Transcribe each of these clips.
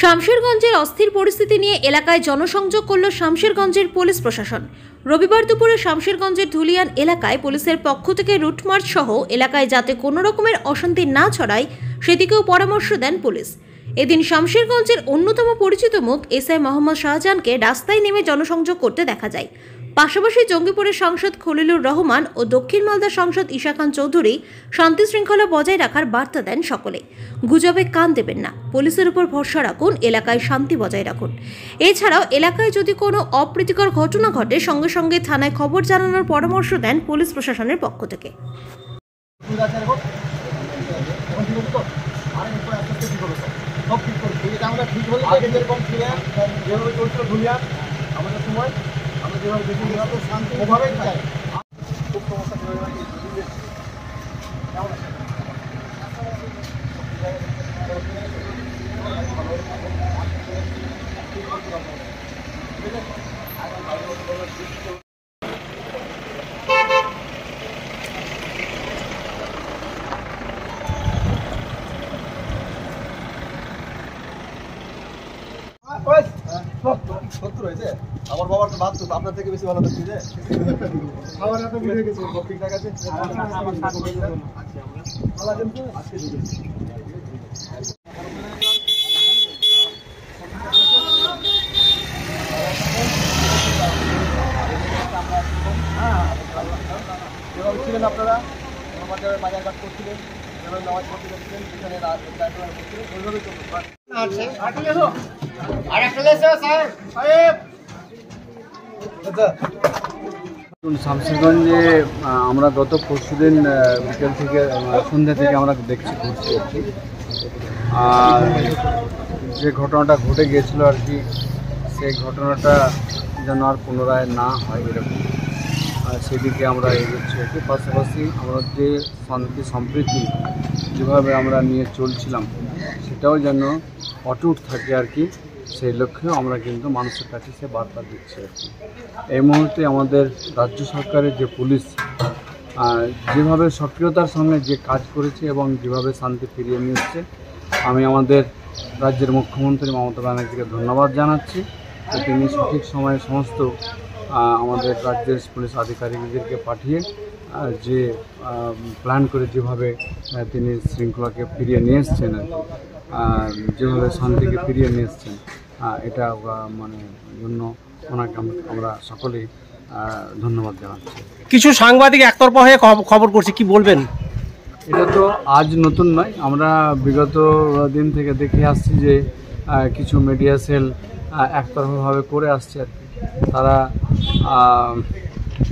শামশেরগঞ্জের অস্থির পরিস্থিতি নিয়ে এলাকায় জনসংযোগ করল শামশেরগঞ্জের পুলিশ প্রশাসন। রবিবার দুপুরে শামশেরগঞ্জের ধুলিয়ান এলাকায় পুলিশের পক্ষ থেকে রুটমার্চ সহ এলাকায় যাতে কোনো রকমের অশান্তি না ছড়ায় সেদিকেও পরামর্শ দেন পুলিশ। এদিন শামশেরগঞ্জের অন্যতম পরিচিত মুখ এসআই মোহাম্মদ শাহজাহানকে রাস্তায় নেমে জনসংযোগ করতে দেখা যায়। পাশাপাশি জঙ্গিপুরের সাংসদ খলিলুর রহমান ও দক্ষিণ মালদা সাংসদ ঈশা খান চৌধুরী শান্তি শৃঙ্খলা বজায় রাখার বার্তা দেন সকলে। গুজবে কান দেবেন না, পুলিশের উপর ভরসা রাখুন, এলাকায় শান্তি বজায় রাখুন। এছাড়াও এলাকায় যদি কোনো অপ্রীতিকর ঘটনা ঘটে সঙ্গে সঙ্গে থানায় খবর জানানোর পরামর্শ দেন পুলিশ প্রশাসনের পক্ষ থেকে। আমরা যেভাবে দেখি শান্তি ওভাবেই চাই। খুব সমস্যা সত্য রয়েছে। আমার বাবার তো ভাত তো আপনার থেকে বেশি ভালো দেখছি যে খাবার এত বেড়ে গেছে, ঠিকঠাক আছে। যেভাবে ছিলেন আপনারা বাজার ঘাট করছিলেন, যেভাবে নামাজ পড়তে যাচ্ছিলেন, সেখানে ওইভাবে শামশেরগঞ্জে আমরা গত পরশুদিন বিকেল থেকে সন্ধ্যা থেকে আমরা দেখছি ঘুরছি আর কি। আর যে ঘটনাটা ঘটে গিয়েছিল আর কি, সেই ঘটনাটা যেন আর পুনরায় না হয় এরকম, আর সেদিকে আমরা এগোচ্ছি আর কি। পাশাপাশি আমরা যে শান্তি সম্প্রীতি যেভাবে আমরা নিয়ে চলছিলাম সেটাও যেন অটুট থাকে আর কি, সেই লক্ষ্যেও আমরা কিন্তু মানুষের কাছে সে বার্তা দিচ্ছি আর কি। এই মুহূর্তে আমাদের রাজ্য সরকারের যে পুলিশ যেভাবে সক্রিয়তার সঙ্গে যে কাজ করেছে এবং যেভাবে শান্তি ফিরিয়ে নিয়ে এসছে, আমি আমাদের রাজ্যের মুখ্যমন্ত্রী মমতা ব্যানার্জিকে ধন্যবাদ জানাচ্ছি যে তিনি সঠিক সময়ে সমস্ত আমাদের রাজ্যের পুলিশ আধিকারিকদেরকে পাঠিয়ে যে প্ল্যান করে যেভাবে তিনি শৃঙ্খলাকে ফিরিয়ে নিয়ে এসছেন আর যেভাবে শান্তিকে ফিরিয়ে নিয়ে এসছেন, এটা মানে জন্য ওনাকে আমরা সকলেই ধন্যবাদ জানাচ্ছি। কিছু সাংবাদিক একতরফা হয়ে খবর করছে, কি বলবেন? এটা তো আজ নতুন নয়, আমরা বিগত দিন থেকে দেখে আসছি যে কিছু মিডিয়া সেল একতরফাভাবে করে আসছে আর কি। তারা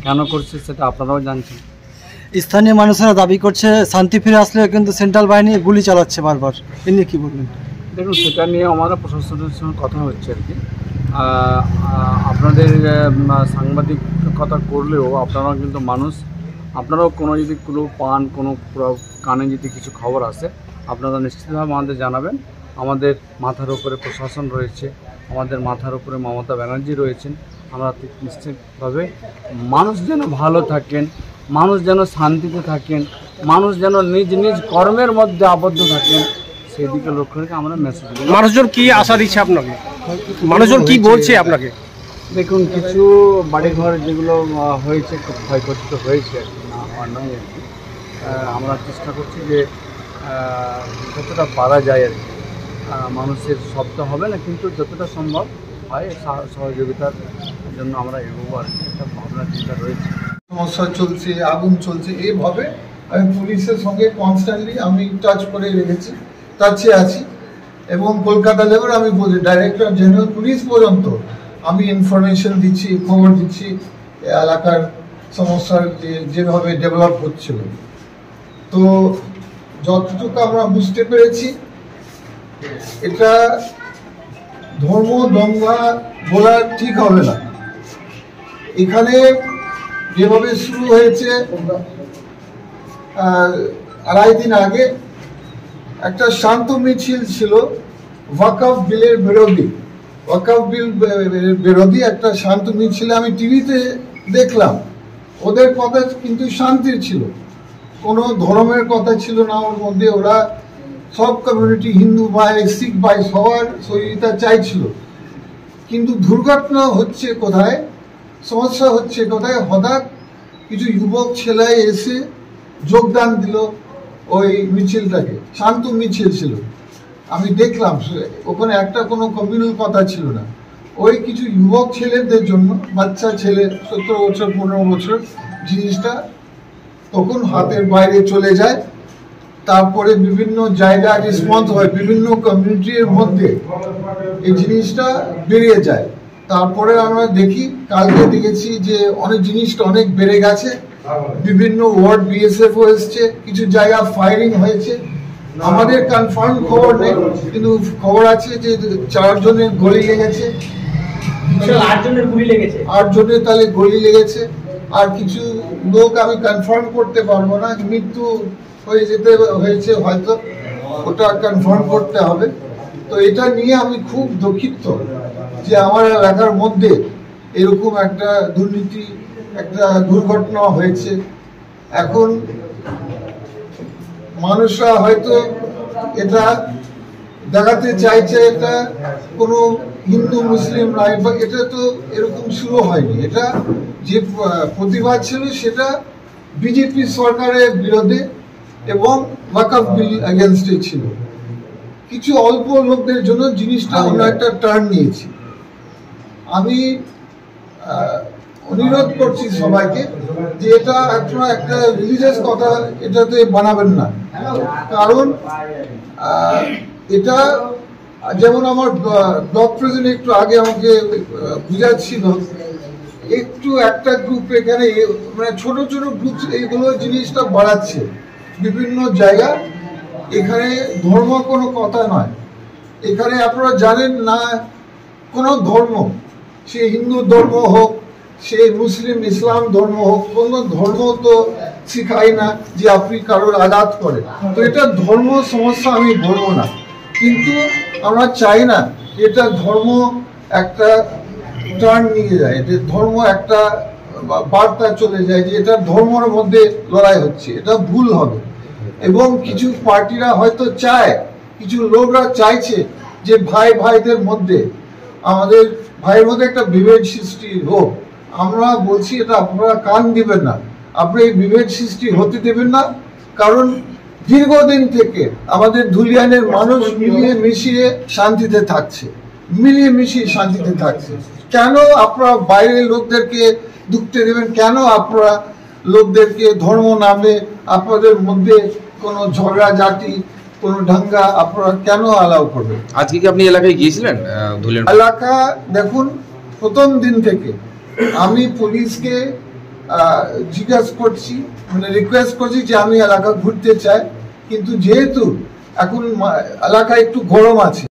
কেন করছে সেটা আপনারাও জানছেন। স্থানীয় মানুষেরা দাবি করছে শান্তি ফিরে আসলে কিন্তু সেন্ট্রাল বাহিনী গুলি চালাচ্ছে বারবার, এ নিয়ে কী বলবেন? দেখুন, সেটা নিয়ে আমরা প্রশাসনের সঙ্গে কথা হচ্ছে আর কি। আপনাদের সাংবাদিকতা করলেও আপনারাও কিন্তু মানুষ, আপনারাও কোনো যদি ক্লু পান, কোনো কানে যদি কিছু খবর আসে আপনারা নিশ্চিতভাবে আমাদের জানাবেন। আমাদের মাথার উপরে প্রশাসন রয়েছে, আমাদের মাথার উপরে মমতা ব্যানার্জি রয়েছেন। আমরা নিশ্চিতভাবে মানুষ যেন ভালো থাকেন, মানুষ যেন শান্তিতে থাকেন, মানুষ যেন নিজ নিজ কর্মের মধ্যে আবদ্ধ থাকেন, সেই দিকে লক্ষ্য রেখে আমরা মেসেজ দিই। মানুষজন কি আশা দিচ্ছে আপনাকে? মানুষজন কি বলছে আপনাকে? দেখুন, কিছু বাড়িঘর যেগুলো হয়েছে, খুব ক্ষয়ক্ষতি তো হয়েছে আর কি, না হওয়ার নয় আর কি। আমরা চেষ্টা করছি যে যতটা পারা যায় আর কি, মানুষের শব্দ হবে না কিন্তু যতটা সম্ভব হয় সহযোগিতার জন্য আমরা এগোবো আর কি, একটা ভাবনা চিন্তা রয়েছে। সমস্যা চলছে, আগুন চলছে, এইভাবে আমি পুলিশের সঙ্গে কনস্ট্যান্টলি আমি টাচ করে রেখেছি, টাচে আছি। এবং কলকাতা লেভেল আমি বলি ডাইরেক্টর জেনারেল পুলিশ পর্যন্ত আমি ইনফরমেশন দিচ্ছি, খবর দিচ্ছি এলাকার সমস্যার যেভাবে ডেভেলপ হচ্ছিল। তো যতটুকু আমরা বুঝতে পেরেছি, এটা ধর্ম দঙ্গা বলা ঠিক হবে না। এখানে যেভাবে শুরু হয়েছে, আড়াই দিন আগে একটা শান্ত মিছিল ছিল ওয়াকফ বিলের বিরোধী, ওয়াকফ বিল বিরোধী একটা শান্ত মিছিল আমি টিভিতে দেখলাম। ওদের কথা কিন্তু শান্তির ছিল, কোনো ধর্মের কথা ছিল না ওর মধ্যে। ওরা সব কমিউনিটি, হিন্দু ভাই, শিখ ভাই সবার সহযোগিতা চাইছিল। কিন্তু দুর্ঘটনা হচ্ছে কোথায়, সমস্যা হচ্ছে কোথায়, হঠাৎ কিছু যুবক ছেলে এসে যোগদান দিল ওই মিছিলটাকে। শান্ত মিছিল ছিল, আমি দেখলাম ওখানে একটা কোনো কমিউনাল কথা ছিল না। ওই কিছু যুবক ছেলেদের জন্য, বাচ্চা ছেলে 17 বছর 15 বছর, জিনিসটা তখন হাতের বাইরে চলে যায়। তারপরে বিভিন্ন জায়গায় রেসপন্স হয়, বিভিন্ন কমিউনিটির মধ্যে এই জিনিসটা বেড়ে যায়। তারপরে আমরা দেখি, কালকে দেখেছি যে অনেক জিনিসটা অনেক বেড়ে গেছে। বিভিন্ন ওয়ার্ড বিএসএফও এসছে, কিছু জায়গা ফায়ারিং হয়েছে। আমাদের কনফার্ম খবর নেই, কিন্তু খবর আছে যে 4 জনের গুলি লেগেছে, 8 জনের গুলি লেগেছে, 8 জনের তাহলে গুলি লেগেছে। আর কিছু লোক আমি কনফার্ম করতে পারবো না, মৃত্যু হয়ে যেতে হয়েছে হয়তো, ওটা কনফার্ম করতে হবে। তো এটা নিয়ে আমি খুব দুঃখিত যে আমার এলাকার মধ্যে এরকম একটা দুর্নীতি, একটা দুর্ঘটনা হয়েছে। এখন মানুষরা হয়তো এটা দেখাতে চাইছে এটা কোনো হিন্দু মুসলিম নয়, বা এটা তো এরকম শুরু হয়নি। এটা যে প্রতিবাদ ছিল সেটা বিজেপি সরকারের বিরুদ্ধে এবং ওয়াকফ বিল এগেনস্টে ছিল। কিছু অল্প লোকদের জন্য জিনিসটা অন্য একটা টার্ন নিয়েছি। আমি অনুরোধ করছি সবাইকে যে এটা একটা রিলিজিয়াস কথা এটাতে বানাবেন না। কারণ এটা যেমন আমার ব্লক প্রেসিডেন্ট একটু আগে আমাকে বুঝাচ্ছিল, একটু একটা গ্রুপ এখানে মানে ছোট ছোট গ্রুপ এইগুলো জিনিসটা বাড়াচ্ছে বিভিন্ন জায়গা। এখানে ধর্ম কোনো কথা নয়, এখানে আপনারা জানেন না কোনো ধর্ম, সে হিন্দু ধর্ম হোক, সে মুসলিম ইসলাম ধর্ম হোক, কোনো ধর্ম তো শিখায় না যে আপনি কারোর আঘাত করেন। তো এটা ধর্ম সমস্যা আমি বলবো না, কিন্তু আমরা চাই না এটা ধর্ম একটা টার্ন নিয়ে যায়, যে ধর্ম একটা বার্তা চলে যায় যে এটা ধর্মের মধ্যে লড়াই হচ্ছে, এটা ভুল হবে। এবং কিছু পার্টিরা হয়তো চায়, কিছু লোকরা চাইছে যে ভাই ভাইদের মধ্যে, আমাদের ভাইয়ের মধ্যে একটা বিভেদ সৃষ্টি হোক। আমরা বলছি এটা আপনারা কান দিবেন না, আপনি এই বিভেদ সৃষ্টি হতে দেবেন না। কারণ দীর্ঘদিন থেকে আমাদের ধুলিয়ানের মানুষ মিলিয়ে মিশিয়ে শান্তিতে থাকছে, মিলিয়ে মিশিয়ে শান্তিতে থাকছে। কেন আপনারা বাইরের লোকদেরকে ঢুকতে দেবেন? কেন আপনারা লোকদেরকে ধর্ম নামে আপনাদের মধ্যে কোনো ঝগড়াঝাটি, কোনো দাঙ্গা আপনারা কেন অ্যালাউ করবেন? আজকে কি আপনি এলাকায় গিয়েছিলেন? এলাকা দেখুন, প্রথম দিন থেকে আমি পুলিশকে জিজ্ঞাসা করছি, মানে রিকোয়েস্ট করছি যে আমি এলাকা ঘুরতে চাই, কিন্তু যেহেতু এখন এলাকা একটু গরম আছে,